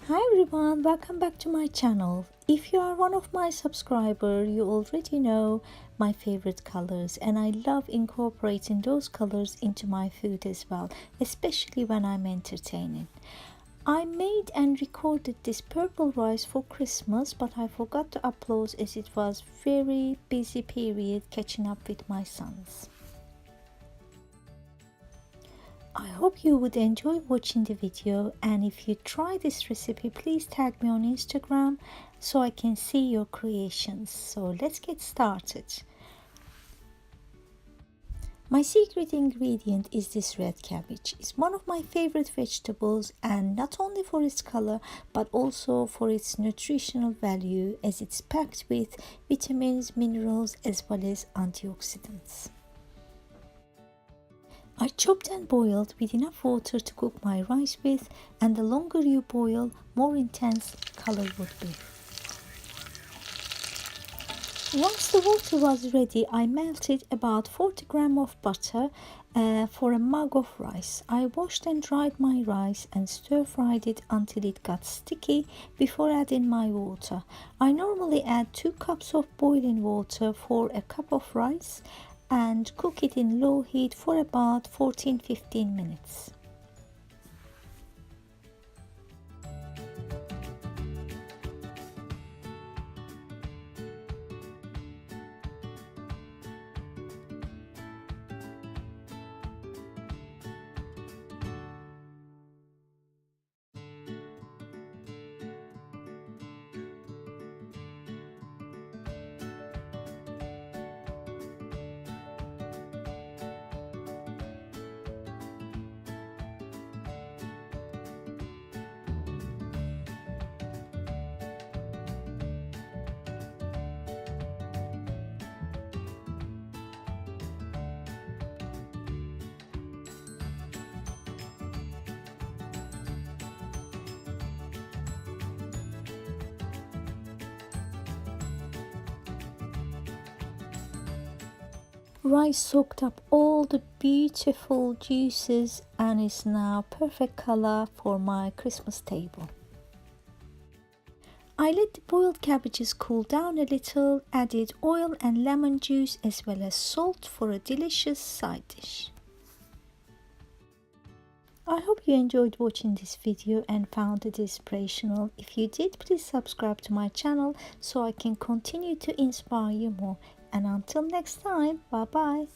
Hi everyone, welcome back to my channel. If you are one of my subscribers, you already know my favorite colors, and I love incorporating those colors into my food as well, especially when I'm entertaining. I made and recorded this purple rice for Christmas, but I forgot to upload as it was very busy period catching up with my sons. I hope you would enjoy watching the video, and if you try this recipe, please tag me on Instagram so I can see your creations. So let's get started. My secret ingredient is this red cabbage. It's one of my favorite vegetables, and not only for its color but also for its nutritional value, as it's packed with vitamins, minerals as well as antioxidants. I chopped and boiled with enough water to cook my rice with, and the longer you boil, more intense color would be. Once the water was ready, I melted about 40 grams of butter for a mug of rice. I washed and dried my rice and stir-fried it until it got sticky before adding my water. I normally add 2 cups of boiling water for a cup of rice and cook it in low heat for about 14-15 minutes. Rice soaked up all the beautiful juices and is now perfect color for my Christmas table. I let the boiled cabbages cool down a little, added oil and lemon juice as well as salt for a delicious side dish. I hope you enjoyed watching this video and found it inspirational. If you did, please subscribe to my channel so I can continue to inspire you more. And until next time, bye bye.